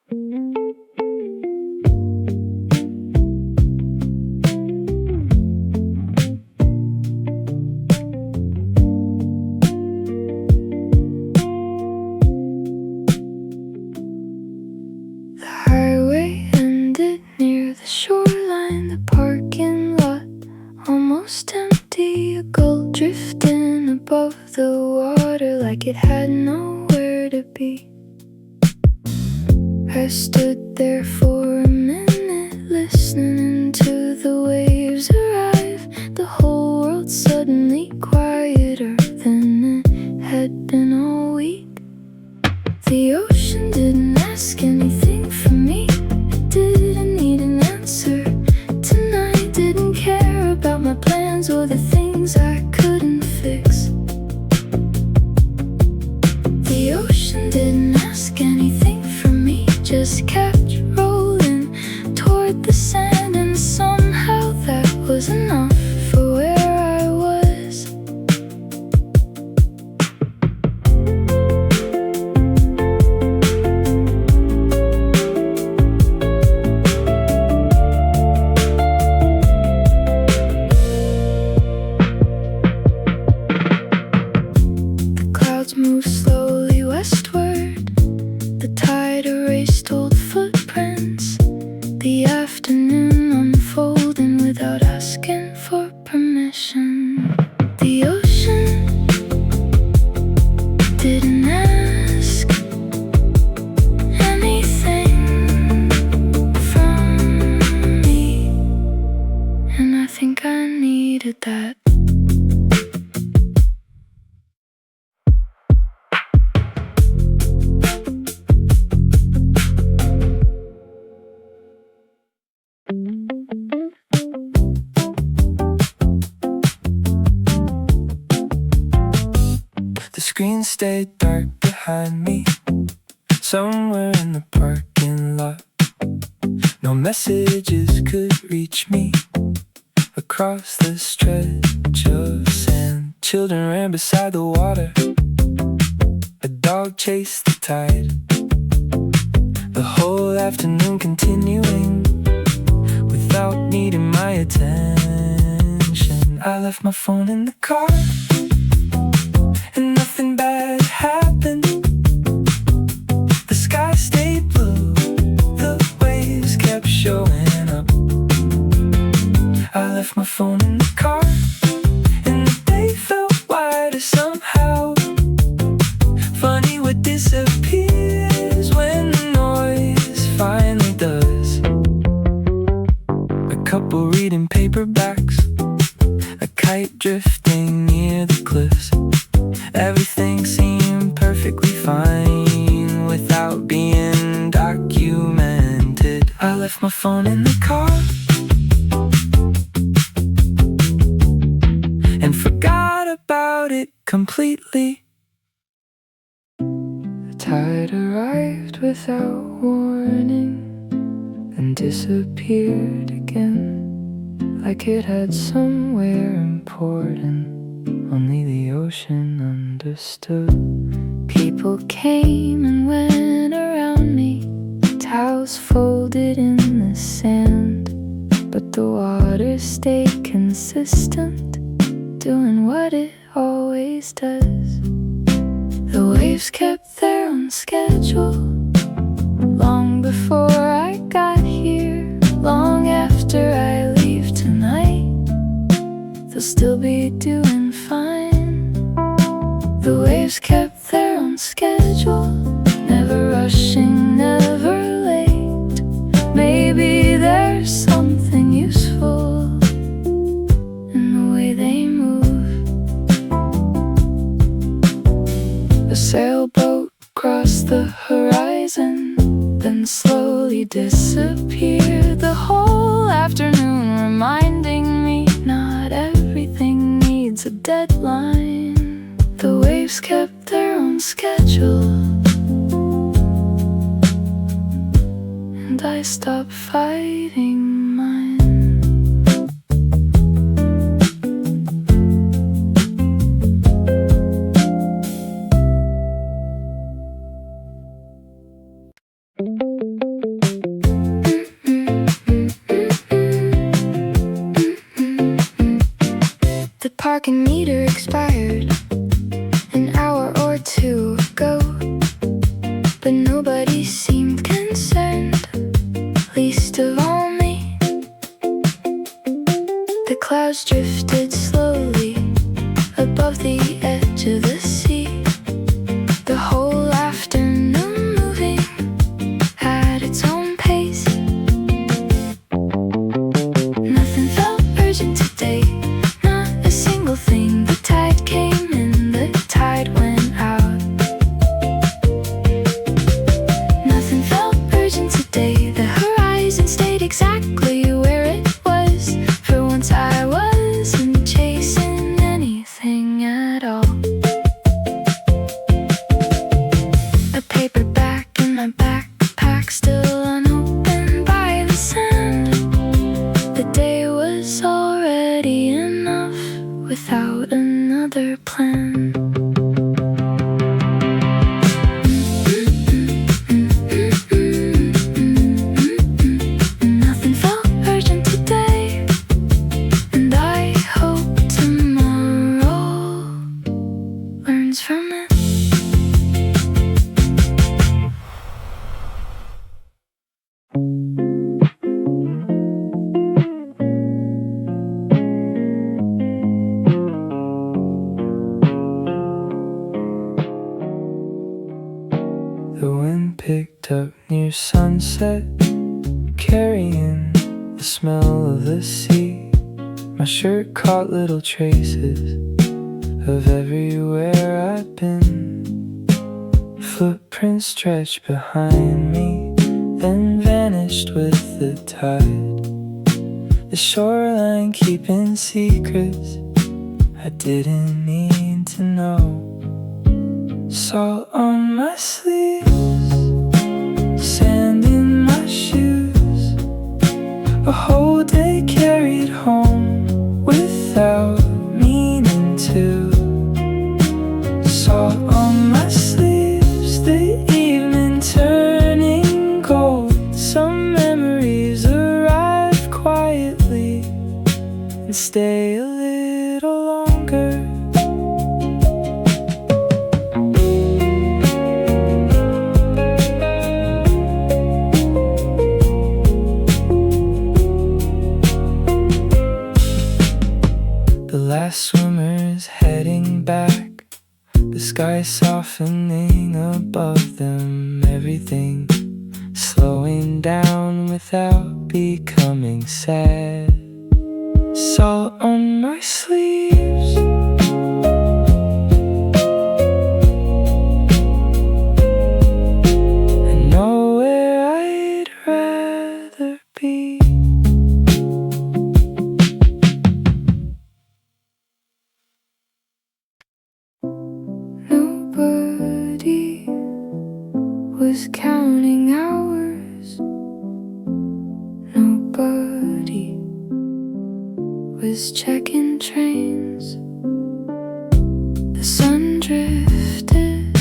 The highway ended near the shoreline, the parking lot almost empty, a gull drifting above the water like it had nowhere to be. I stood there for a minute, listening to the waves arrive. The whole world suddenly quieter than it had been all week. The ocean didn't ask anything from me, it didn't need an answer tonight. Didn't care about my plans or the things I couldn't fix. The ocean didn't ask anything from me, just kept rolling toward the sand, and somehow that was enough for where I was. The clouds moved slowly westward, the tide erased old footprints. The afternoon unfolding without asking for permission. The ocean didn't ask anything from me, and I think I needed that. The screen stayed dark behind me, somewhere in the parking lot. No messages could reach me across the stretch of sand. Children ran beside the water, a dog chased the tide. The whole afternoon continuing without needing my attention. I left my phone in the car, and nothing bad happened. The sky stayed blue, the waves kept showing up. I left my phone in the car, and the day felt wider somehow. Funny what disappears when the noise finally does. A couple reading paperbacks, a kite drifting near the cliffs. Everything seemed perfectly fine without being documented. I left my phone in the car and forgot about it completely. The tide arrived without warning and disappeared again, like it had somewhere important only the ocean understood. People came and went around me, towels folded in the sand, but the water stayed consistent, doing what it always does. The waves kept their own schedule, long before I got here. Long after I leave tonight, they'll still be doing fine. The waves kept their own schedule, never rushing, never late. Maybe there's something useful in the way they move. A sailboat crossed the horizon, then slowly disappeared. The whole afternoon reminding me not everything needs a deadline. The waves kept their own schedule, and I stopped fighting mine. parking meter expired an hour or two ago, but nobody seemed concerned, least of all me. The clouds drifted slowly above the edge of the sea, the whole afternoon moving at its own pace. Nothing felt urgent today, not a single thing. The tide came in, the tide went out. Nothing felt urgent today, the horizon stayed exactly where it was. For once I wasn't chasing anything at all. A paperback in my backpack, still unopened by the sand. The day was already enough without another plan. Nothing felt urgent today, and I hope tomorrow learns from it. The wind picked up near sunset, carrying the smell of the sea. My shirt caught little traces of everywhere I've been. Footprints stretched behind me, then vanished with the tide. The shoreline keeping secrets I didn't need to know. Salt on my sleeves, sand in my shoes, a whole day carried home without meaning to. Salt on my sleeves, the evening turning gold. Some memories arrive quietly and stay a little longer. The last swimmer's heading back, the sky softening above them, everything slowing down without becoming sad. Salt on my sleeves, I know where I'd rather be. Nobody was counting hours, nobody was checking trains. The sun drifted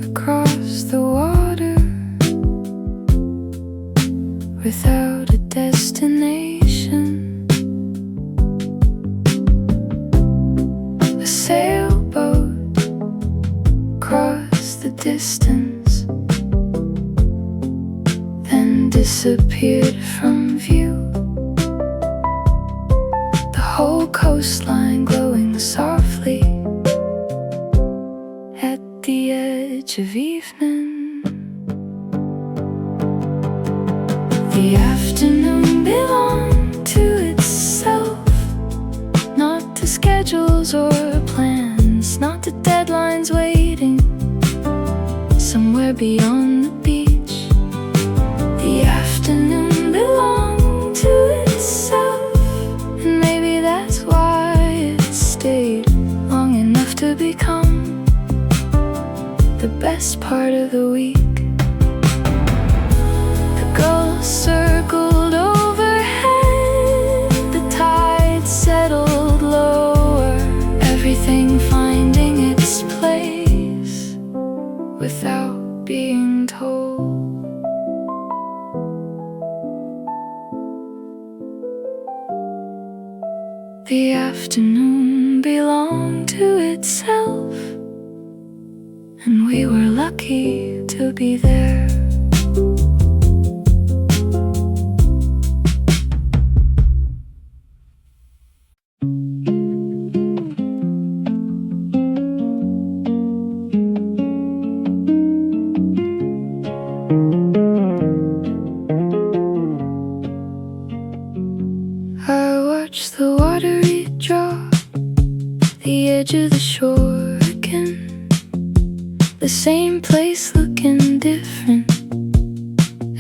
across the water without a destination. A sailboat crossed the distance, then disappeared from view. The whole coastline glowing softly at the edge of evening. The afternoon belonged to itself, not to schedules or plans, not to deadlines waiting somewhere beyond the beach. The afternoon belonged to itself, and maybe that's why it stayed long enough to become the best part of the week. The gulls circled overhead, the tide settled lower, everything finding its place without being told. The afternoon belonged to itself, and we were lucky to be there. I watch the water redraw the edge of the shore again, the same place looking different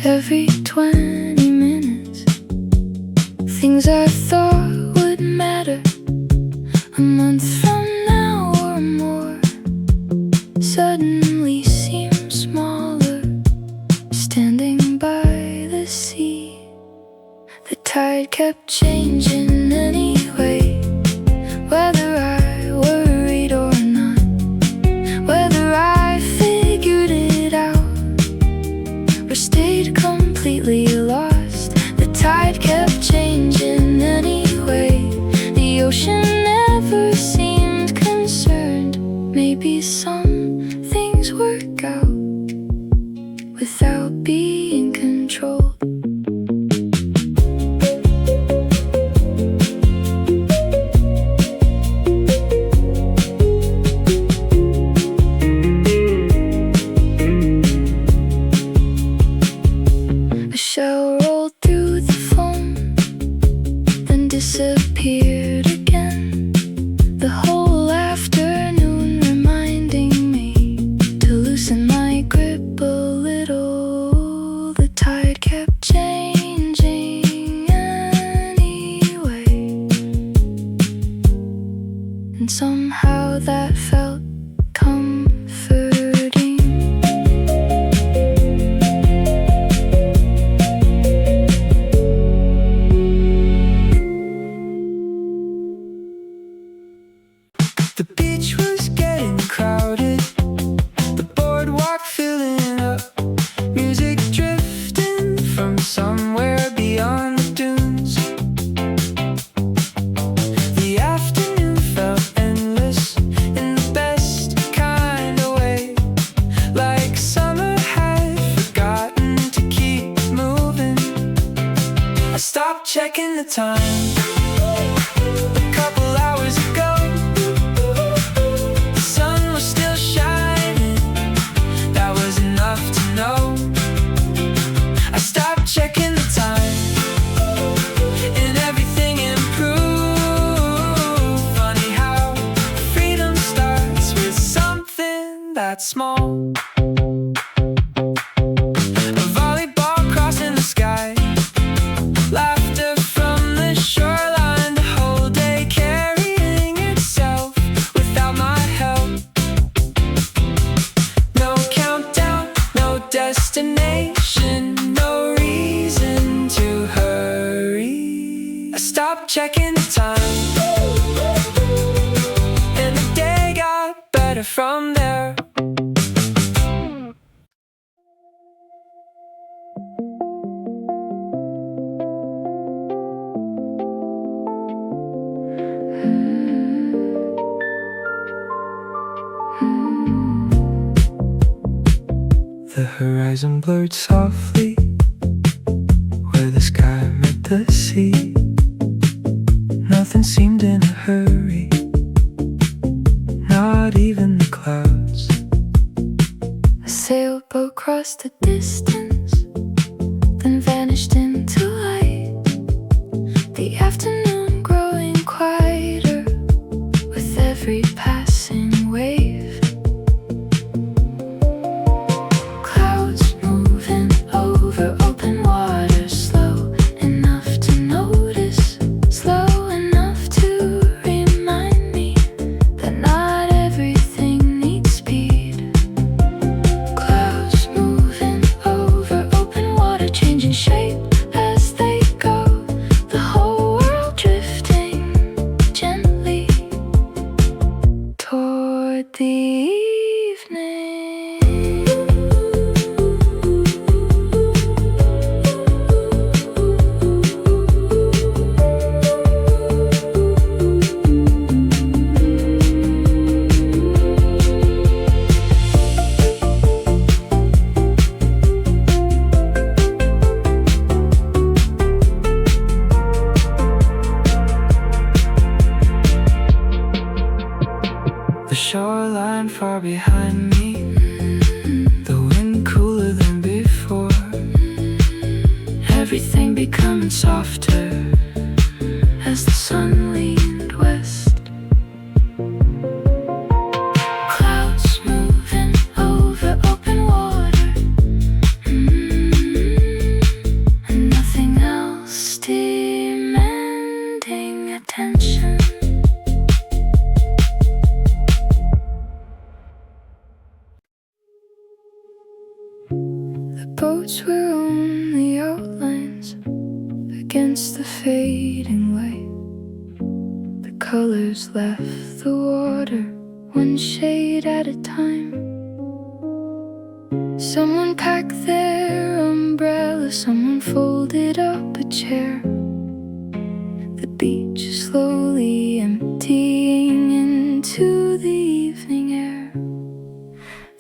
every 20 minutes. Things I thought would matter a month from now or more suddenly seem smaller. Standing by the sea, the tide kept changing anyway, whether I worried or not, whether I figured it out or stayed completely lost. The tide kept changing anyway. The ocean never seemed concerned. Maybe some things work out without being controlled. A shell rolled through the foam, then disappeared again. The whole afternoon reminding me to loosen my grip a little. The tide kept changing anyway, and somehow that felt comforting. The beach was getting crowded, the boardwalk filling up, music drifting from somewhere beyond the dunes. The afternoon felt endless in the best kind of way, like summer had forgotten to keep moving. I stopped checking the time a couple hours ago. The sun was still shining, that was enough to know. I stopped checking the time and everything improved. Funny how freedom starts with something that small. A volleyball crossing the sky, laughter from the shoreline, the whole day carrying itself without my help. No countdown, no destination, no reason to hurry. I stopped checking the time, and the day got better from there. The horizon blurred softly where the sky met the sea. Nothing seemed in a hurry, not even the clouds. A sailboat crossed the distance, then vanished into light. The afternoon growing quieter with every passing wave. Clouds moving over open water, slow enough to notice, slow enough to remind me that not everything needs speed. Clouds moving over open water, changing shape softer as the sun leaned west. Clouds moving over open water, and nothing else demanding attention. The boats were only outlines against the fading light. The colors left the water, one shade at a time. Someone packed their umbrella, someone folded up a chair. The beach slowly emptying into the evening air.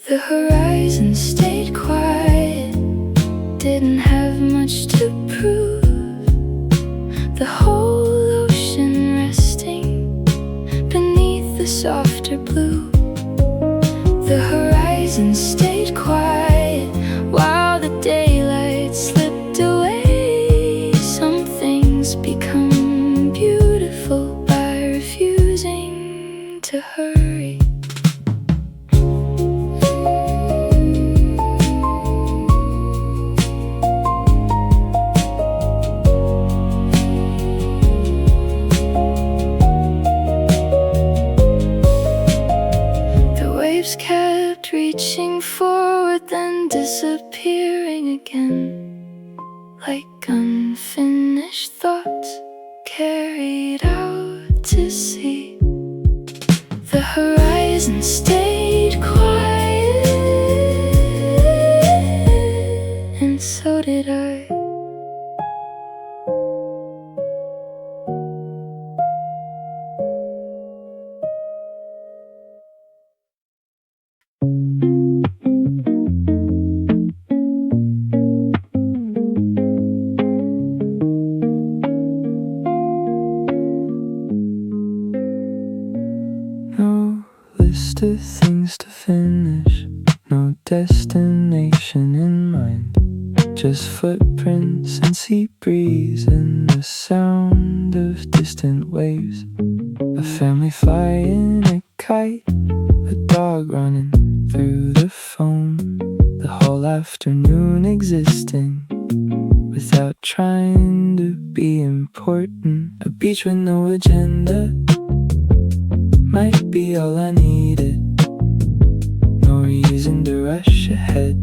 The horizon stayed quiet, didn't have much to prove. The whole ocean resting beneath the softer blue. The horizon stayed quiet while the daylight slipped away. Some things become beautiful by refusing to hurry. Waves kept reaching forward, then disappearing again, like unfinished thoughts carried out to sea. The horizon stayed quiet, and so did I. No list of things to finish, no destination in mind, just footprints and sea breeze and the sound of distant waves. A family flying a kite, a dog running through the foam. The whole afternoon existing without trying to be important. A beach with no agenda might be all I needed. No reason to rush ahead,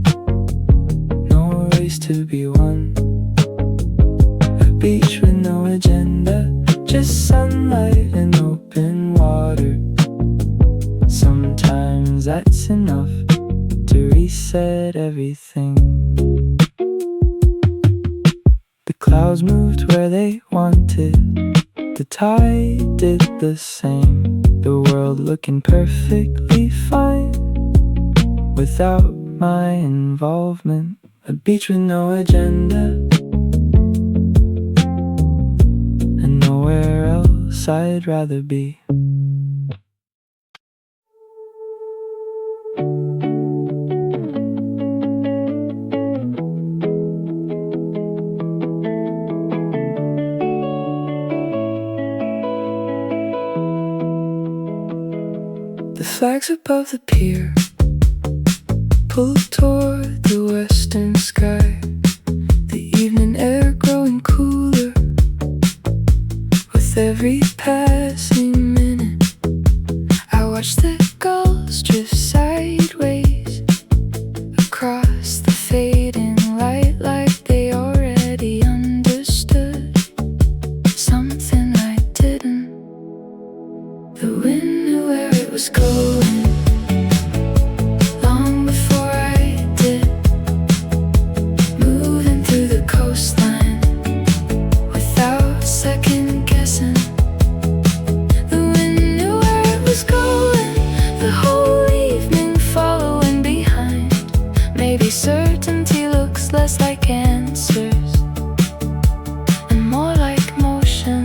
no race to be won. A beach with no agenda, just sunlight and open water. Sometimes that's enough to reset everything. The clouds moved where they wanted, the tide did the same. The world looking perfectly fine without my involvement. A beach with no agenda, and nowhere else I'd rather be. The flags above the pier pulled toward the western sky. The evening air growing cooler with every passing minute. I watched the gulls drift sideways across the fading light, like they already understood something I didn't. The wind knew where it was going long before I did, moving through the coastline without second guessing. The wind knew where it was going, the whole evening following behind. Maybe certainty looks less like answers and more like motion.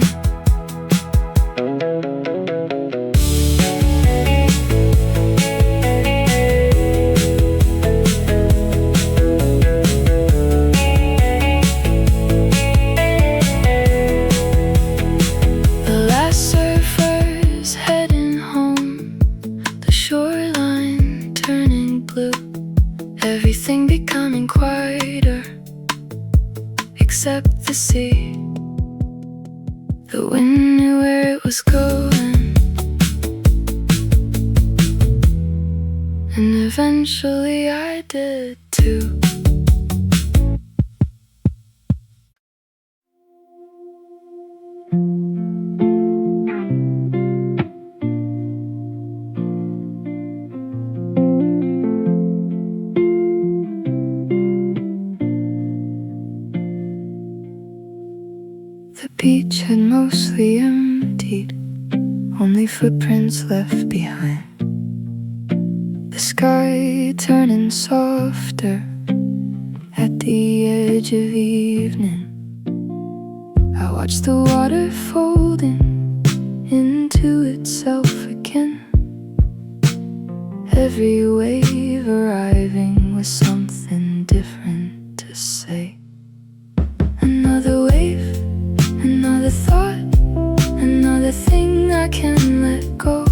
becoming quieter, except the sea. The wind knew where it was going, and eventually I did too. The beach had mostly emptied, only footprints left behind. The sky turning softer at the edge of evening. I watched the water folding into itself again, every wave arriving with something different to say. Another wave, another thought, another thing I can't let go.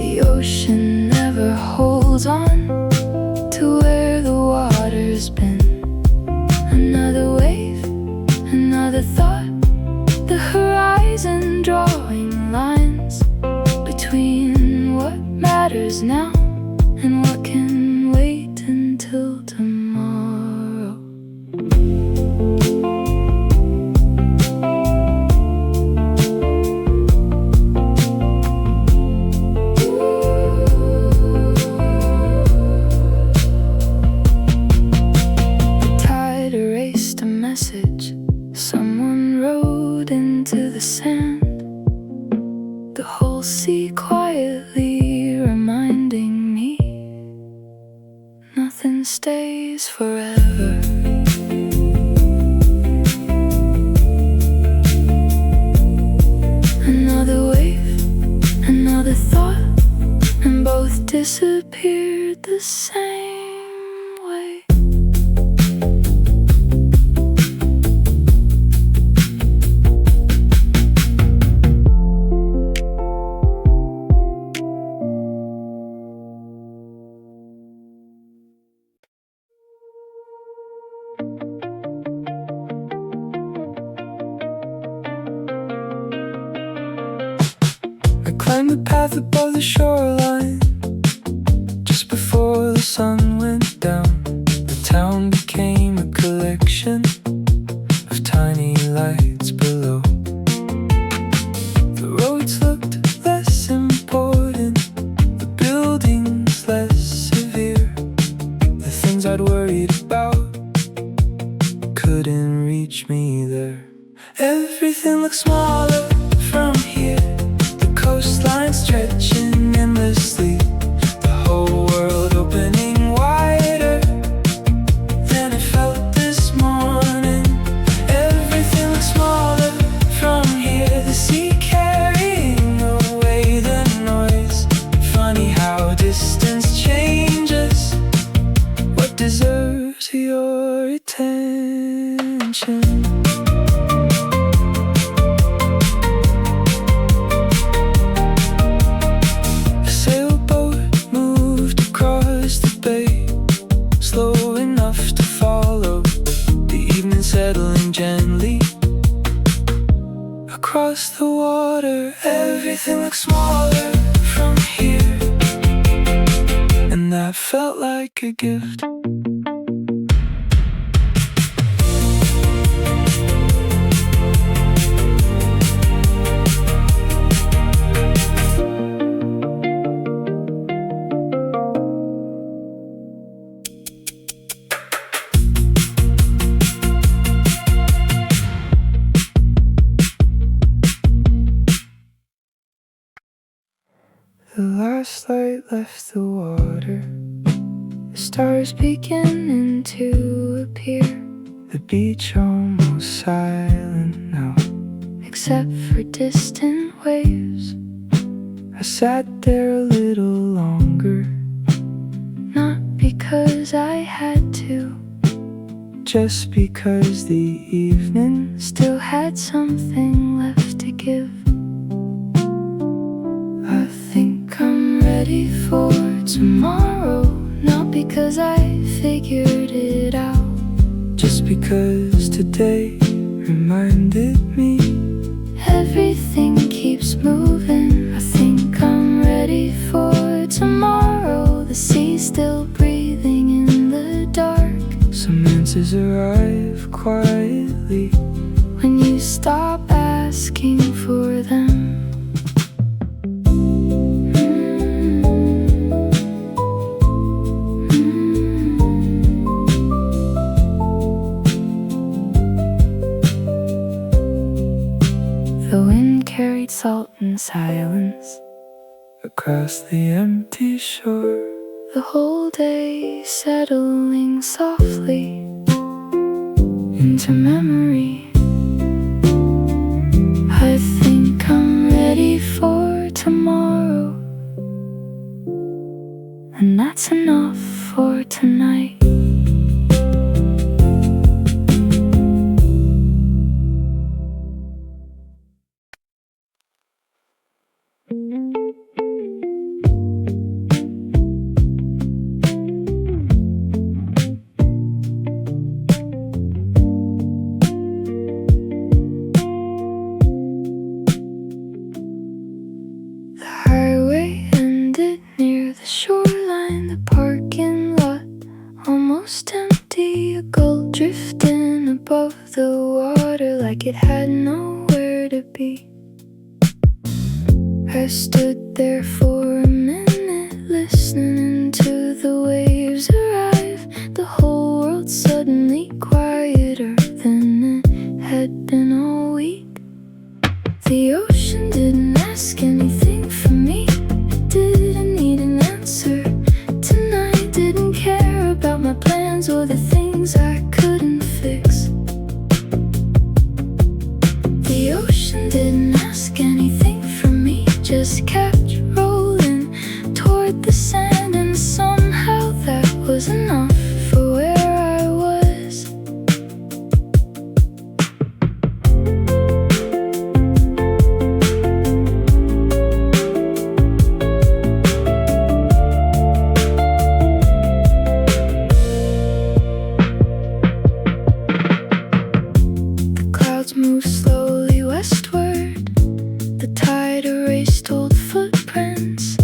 The ocean never holds on to where the water's been. Another wave, another thought, the horizon drawing lines between what matters now and what can wait until tomorrow. Someone wrote into the sand, the whole sea quietly reminding me nothing stays forever. Another wave, another thought, and both disappeared the same way. I climbed the path above the shoreline just before the sun went down. The town became a collection of tiny lights below. The roads looked less important, the buildings less severe. The things I'd worried about couldn't reach me there. Everything looked smaller from here, the coastline stretching endlessly, the whole world opening wider than it felt this morning. Everything looks smaller from here, the sea carrying away the noise. Funny how distance changes what deserves your attention. Slow enough to follow, the evening settling gently across the water. Everything looks smaller from here, and that felt like a gift. The last light left the water, the stars beginning to appear. The beach almost silent now, except for distant waves. I sat there a little longer, not because I had to, just because the evening still had something left to give. I think I'm ready for tomorrow, not because I figured it out. Just because today reminded me Everything keeps moving. I think I'm ready for tomorrow. The sea's still breathing in the dark. some answers arrive quietly When you stop asking for them. The wind carried salt and silence across the empty shore. the whole day, settling softly into memory. I think I'm ready for tomorrow, and that's enough for tonight. The highway ended near the shoreline, the parking lot almost empty. A gull drifting above the water like it had nowhere to be. I stood there for a minute, listening to the waves arrive. The whole world suddenly quieter than it had been all week. The ocean didn't ask anything from me. It didn't need an answer tonight. Didn't care about my plans or the things I couldn't fix. The ocean didn't ask anything from me, just kept rolling toward the sand, and somehow that was enough for where I was. The clouds moved slowly westward. The tide erased old footprints.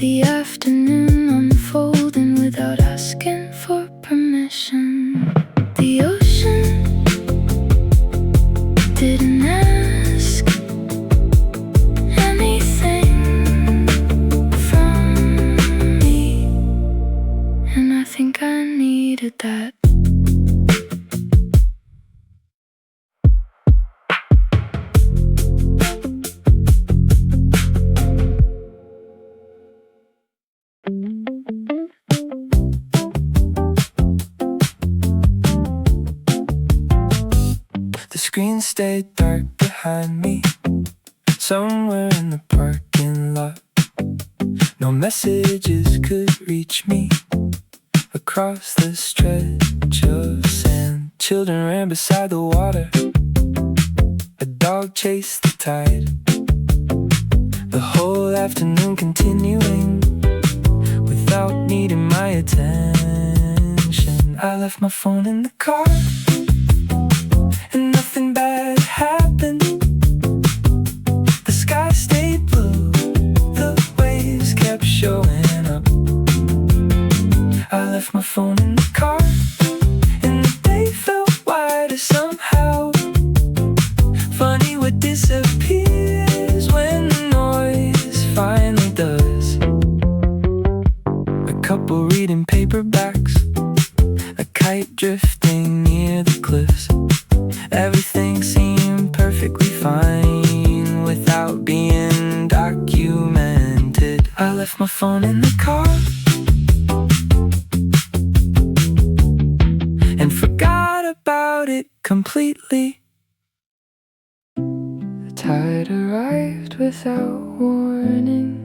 The afternoon unfolding without asking for permission. The ocean didn't ask anything from me, and I think I needed that. The screen stayed dark behind me, somewhere in the parking lot. No messages could reach me across the stretch of sand. Children ran beside the water, a dog chased the tide. The whole afternoon continuing without needing my attention. I left my phone in the car, and nothing bad happened. The sky stayed blue, the waves kept showing up. I left my phone in the car, and the day felt wider somehow. Funny what disappears when the noise finally does. A couple reading paperbacks, a kite drifting near the cliffs. Everything seemed perfectly fine without being documented. I left my phone in the car and forgot about it completely. The tide arrived without warning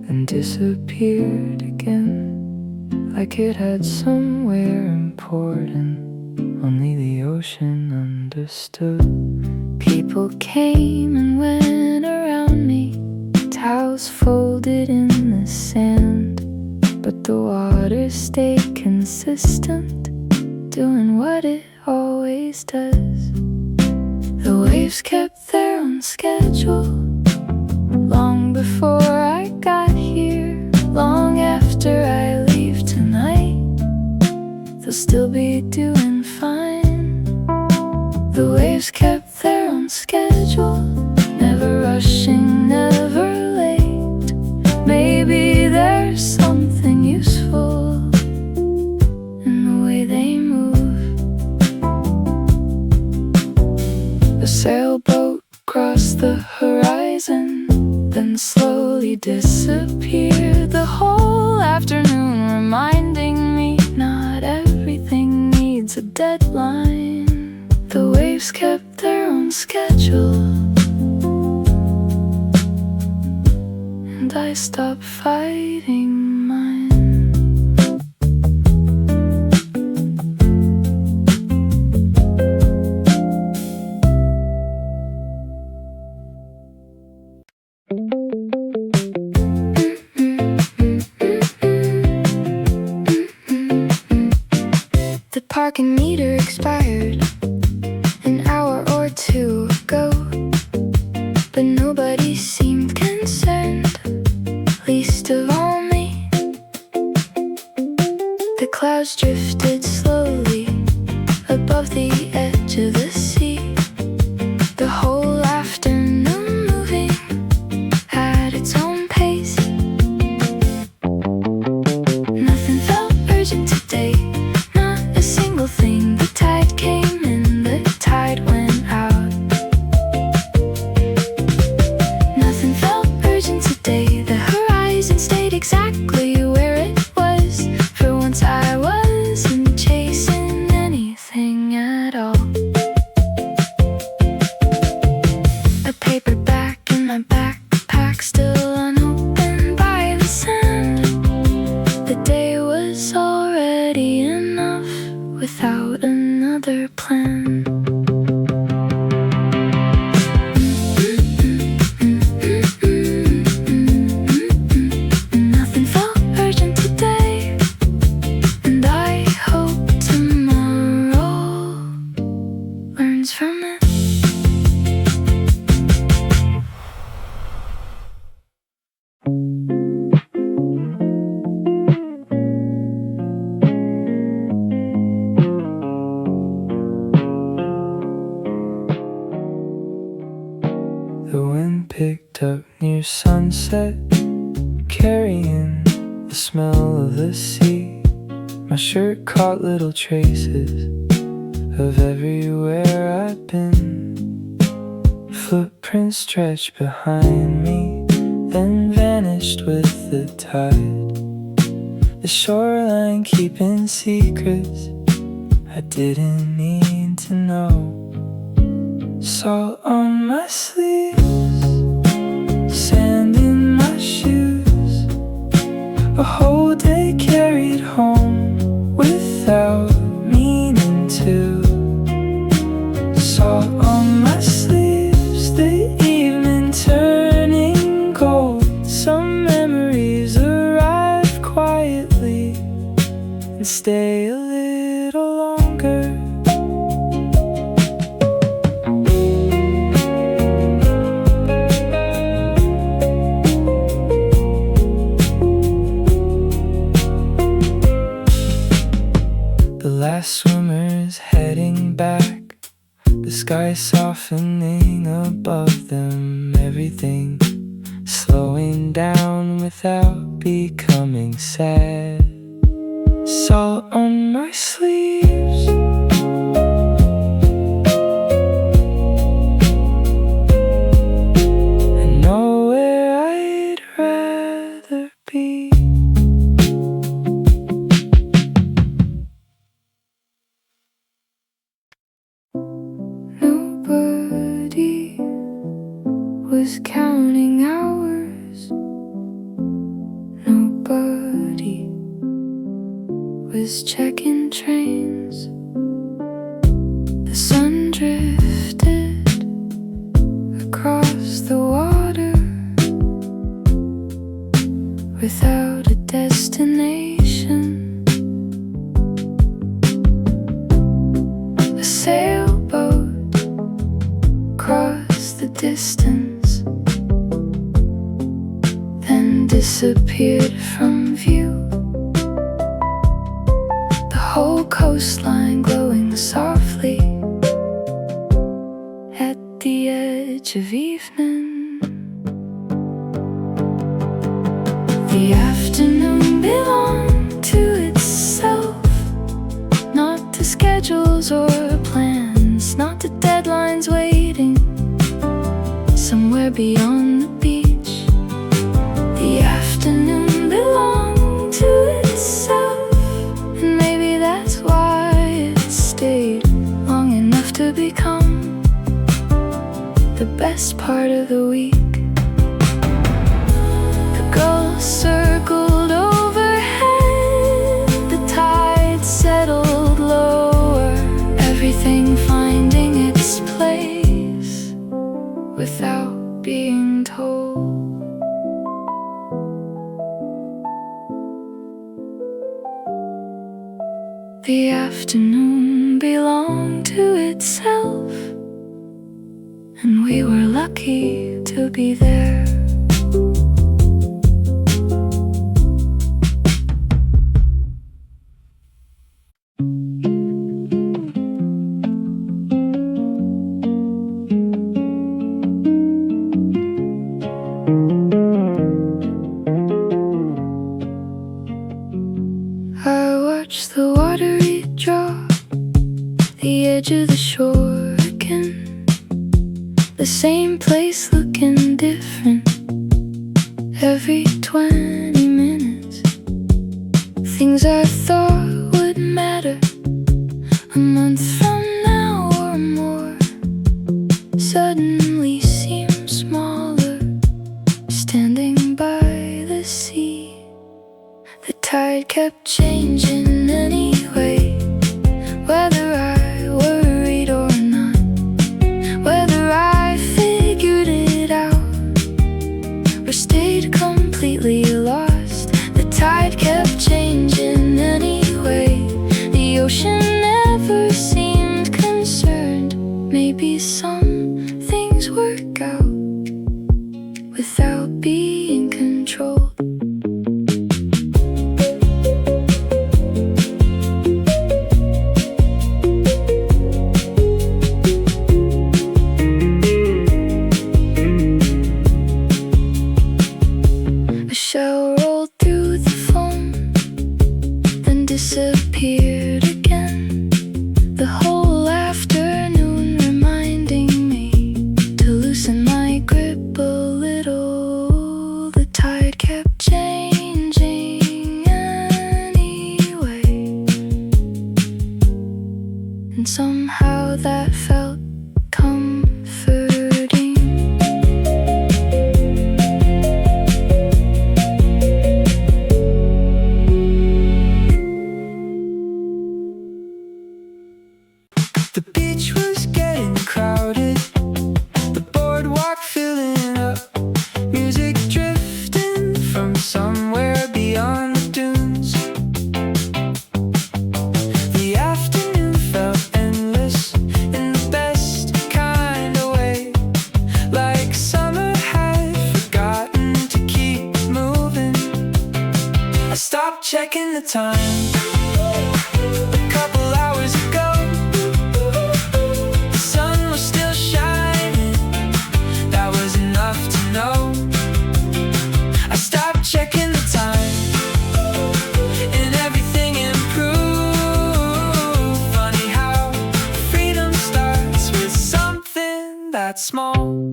and disappeared again, like it had somewhere important only the ocean understood. People came and went around me, towels folded in the sand, but the water stayed consistent, doing what it always does. The waves kept their own schedule, long before I got here. Long after I leave tonight, they'll still be doing fine. The waves kept their own schedule, never rushing, never late. Maybe there's something useful in the way they move. A sailboat crossed the horizon, then slowly disappeared. The whole afternoon reminding me not everything needs a deadline. The waves kept their own schedule, and I stopped fighting mine. The parking meter expired an hour or two ago, but nobody seemed concerned, least of all me. The clouds drifted slowly above the edge of the sea. The whole afternoon moving at its own pace. Nothing felt urgent today, not a single thing. The tide came in, the tide went out. Nothing felt urgent today. The horizon stayed exactly where it was. For once I wasn't chasing anything at all. A paperback in my backpack, still unopened by the sand. The day was already enough without another plan. Nothing felt urgent today, and I hope tomorrow learns from it. The wind picked up near sunset, carrying the smell of the sea. My shirt caught little traces of everywhere I've been. Footprints stretched behind me, then vanished with the tide. The shoreline keeping secrets I didn't need to know. Salt on my sleeves, sand in my shoes, a whole day carried home without meaning to. Salt on my sleeves, the evening turning gold. Some memories arrive quietly and stay a little longer. The last swimmer's heading back, the sky softening above them. Everything slowing down without becoming sad. Salt on my sleeves, I know where I'd rather be. Nobody was counting hours. Nobody was checking trains. The sun drifted across the water without a destination. distance, then disappeared from view. The whole coastline glowing softly at the edge of evening. The afternoon belonged to itself, not to schedules or plans, not to deadlines waiting somewhere beyond the beach. The afternoon belonged to itself, and maybe that's why it stayed long enough to become the best part of the week. The gulls circled overhead, the tide settled lower, everything finding its place without being told. The afternoon belonged to itself, and we were lucky to be there. I watched the watery drop, the edge of the shore again, the same place looking different every 20 minutes. Things I thought would matter a month from now or more suddenly seem smaller, standing by the sea. The tide kept changing anyway, whether I worried or not, whether I figured it out or stayed completely lost. The tide kept changing anyway. The ocean never seemed concerned. Maybe some things work out without being controlled. A shell rolled through the foam, then disappeared again. The whole afternoon reminding me to loosen my grip a little. The tide kept changing anyway, and somehow that felt comforting. The beach was getting crowded, the boardwalk filling up, music drifting from somewhere beyond the dunes. The afternoon felt endless in the best kind of way, like summer had forgotten to keep moving. I stopped checking the time a couple hours ago. The sun was still shining, that was enough to know. I stopped checking the time and everything improved. Funny how freedom starts with something that small.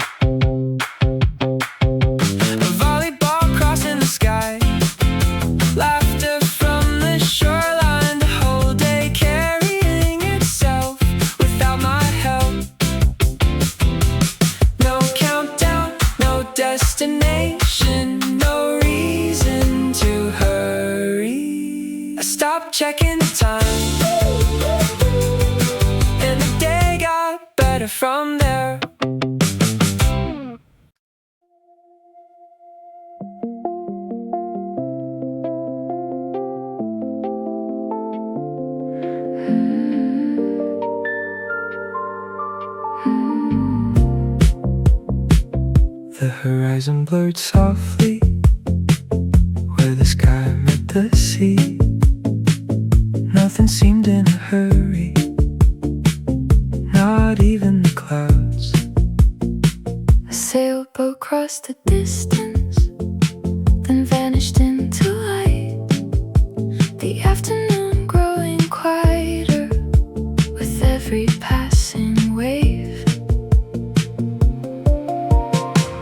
A volleyball crossing the sky, laughter from the shoreline, the whole day carrying itself without my help. No countdown, no destination, no reason to hurry. I stopped checking the time, and the day got better from there. horizon blurred softly where the sky met the sea. Nothing seemed in a hurry, not even the clouds. A sailboat crossed the distance, then vanished into light. The afternoon growing quieter with every passing wave.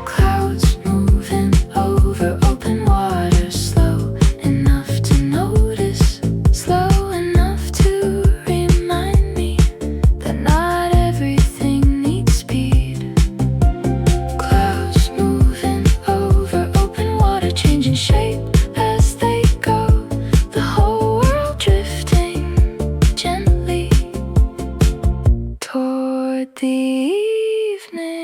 Clouds moving over open water, slow enough to notice, slow enough to remind me that not everything needs speed. Clouds moving over open water, changing shape as they go, the whole world drifting gently toward the evening.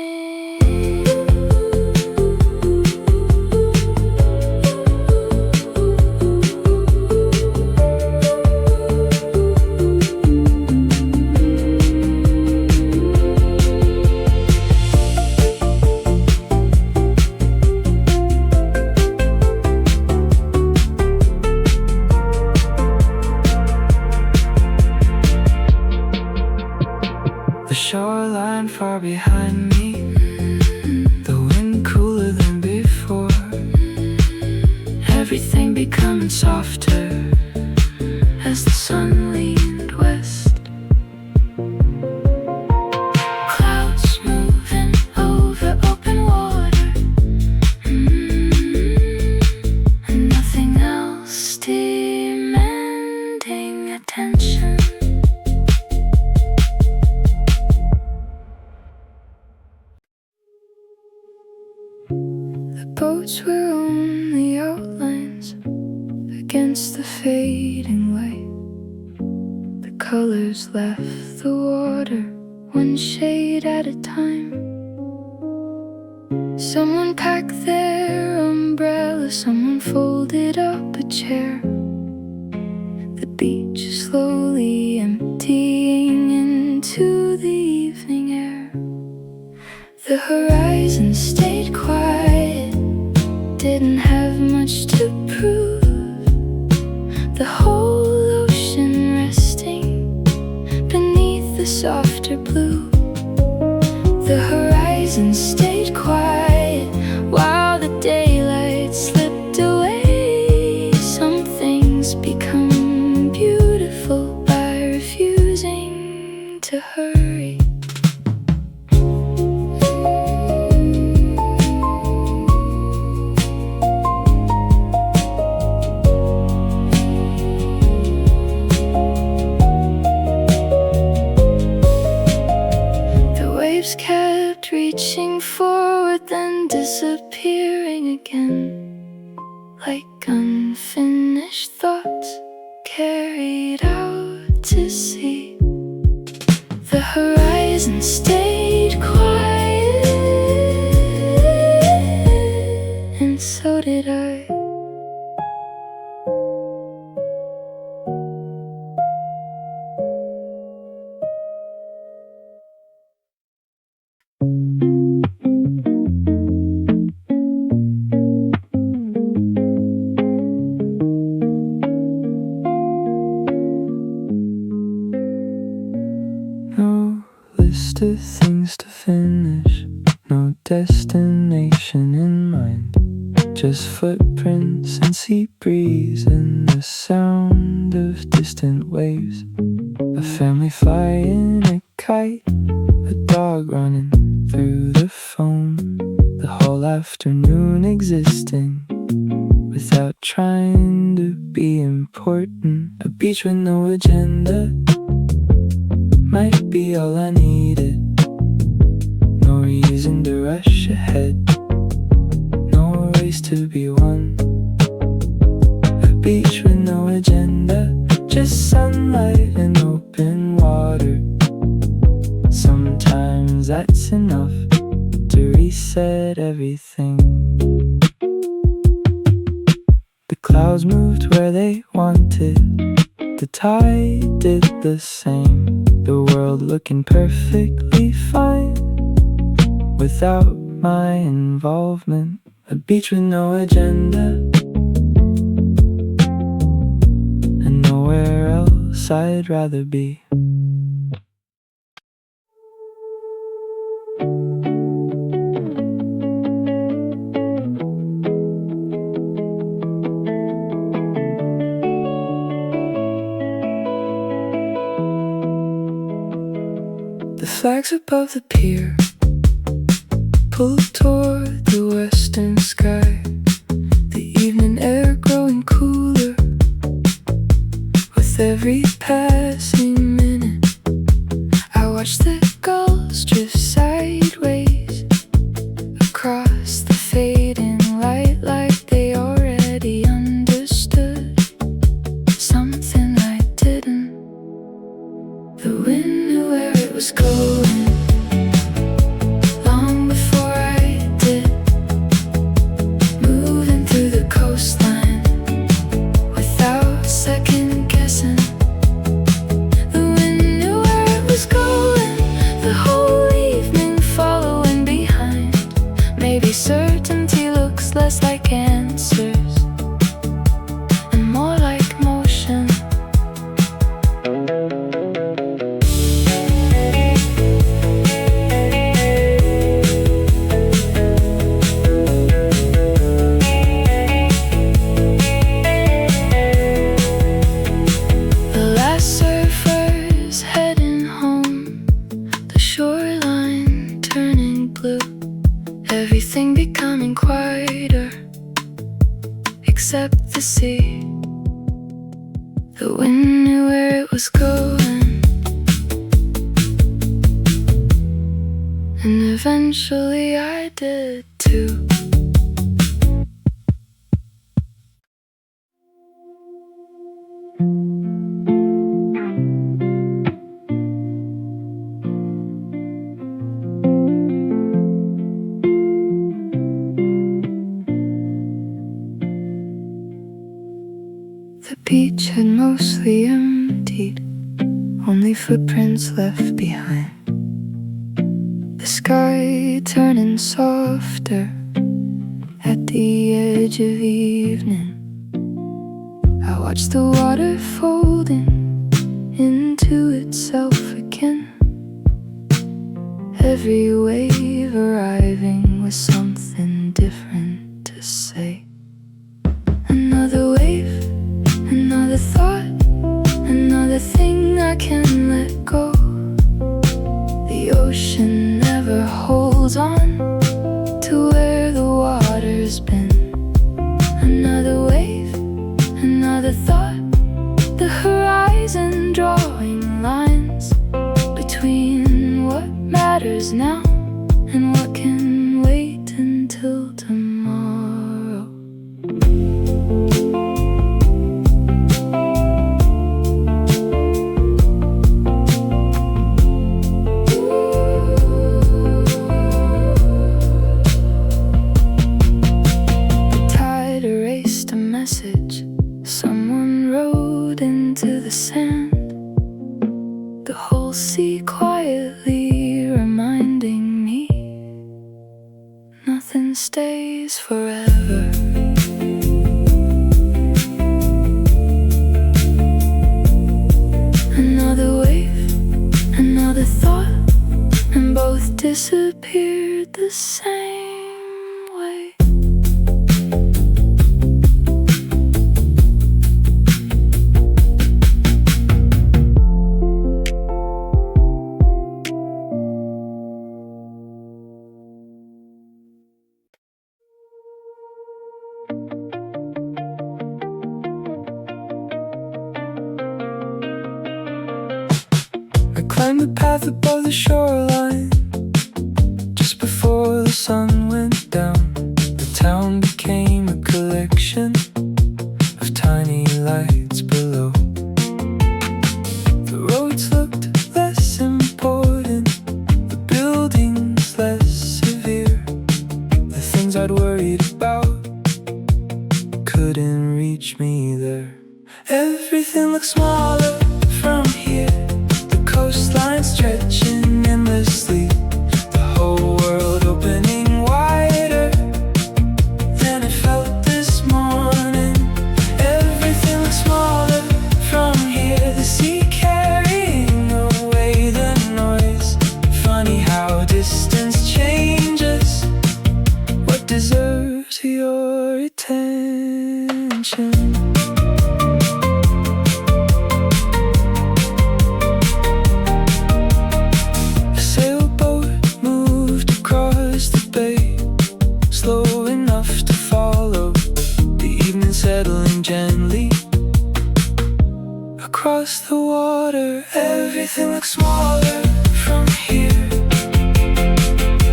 The shoreline far behind me, the wind cooler than before, everything becoming softer as the sun leaned west. Clouds moving over open water, and nothing else demanding attention. The boats were only outlines against the fading light. The colors left the water, one shade at a time. Someone packed their umbrella, someone folded up a chair. The beach slowly emptying into the evening air. The horizon stayed quiet, didn't have much to prove. The whole ocean resting beneath the softer blue. The horizon stayed quiet while the daylight slipped away. Some things become beautiful by refusing to hurry. Waves kept reaching forward, then disappearing again, like unfinished thoughts carried out to sea. The horizon stayed quiet, and so did I. No list of things to finish, no destination in mind, just footprints and sea breeze and the sound of distant waves. A family flying a kite, a dog running through the foam, the whole afternoon existing without trying to be important. A beach with no agenda might be all I needed. No reason to rush ahead, no race to be won. A beach with no agenda, just sunlight and open water. Sometimes that's enough to reset everything. The clouds moved where they wanted, the tide did the same. The world looking perfectly fine without my involvement. A beach with no agenda, and nowhere else I'd rather be. The flags above the pier pull toward the western sky, the evening air growing cooler with every passing minute. I watch the gulls drift sideways across the fading light, like they already understood something I didn't. The wind knew where it was going long before I did, moving through the coastline without second guessing. The wind knew where it was going, the whole evening following behind. Maybe certainty looks less like answers and more like motion. Everything becoming quieter except the sea. The wind knew where it was going, and eventually I did too. The beach had mostly emptied, only footprints left behind. The sky turning softer at the edge of evening. I watched the water folding into itself again, every wave arriving with something different to say. Another wave, another thought, another thing I can let go. The ocean never holds on to where the water's been. Another wave, another thought, the horizon drawing lines between what matters now and what can wait until tomorrow. Someone wrote into the sand, the whole sea quietly reminding me nothing stays forever. Another wave, another thought, and both disappeared the same way. I climbed the path above the shoreline just before the sun went down. The town became a collection of tiny lights below. The roads looked less important, the buildings less severe. The things I'd worried about couldn't reach me there. Everything looked smaller from here, the coastline stretching endlessly, the whole world opening wider Everything looks smaller from here,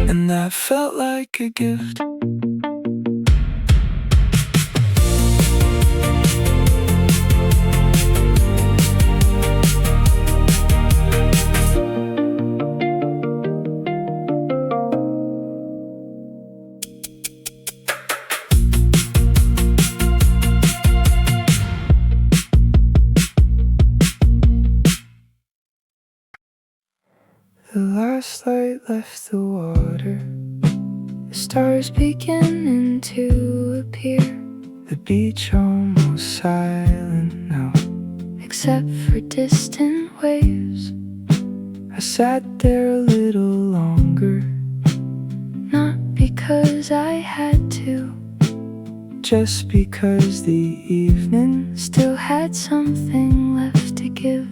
and that felt like a gift. The last light left the water, the stars beginning to appear. The beach almost silent now, except for distant waves. I sat there a little longer, not because I had to, just because the evening still had something left to give.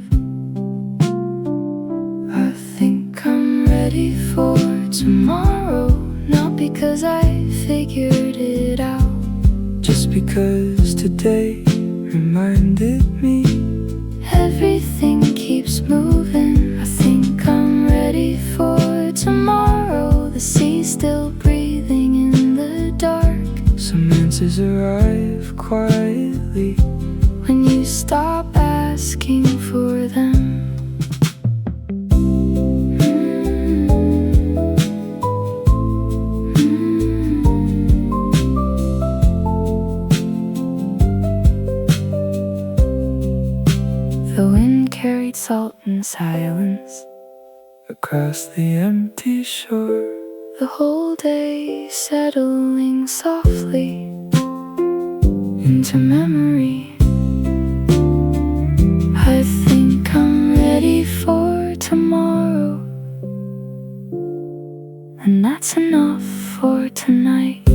I think I'm ready for tomorrow, not because I figured it out, just because today reminded me everything keeps moving. I think I'm ready for tomorrow. The sea's still breathing in the dark. Some answers arrive quietly when you stop asking for them. The wind carried salt and silence across the empty shore, the whole day settling softly into memory. I think I'm ready for tomorrow, and that's enough for tonight.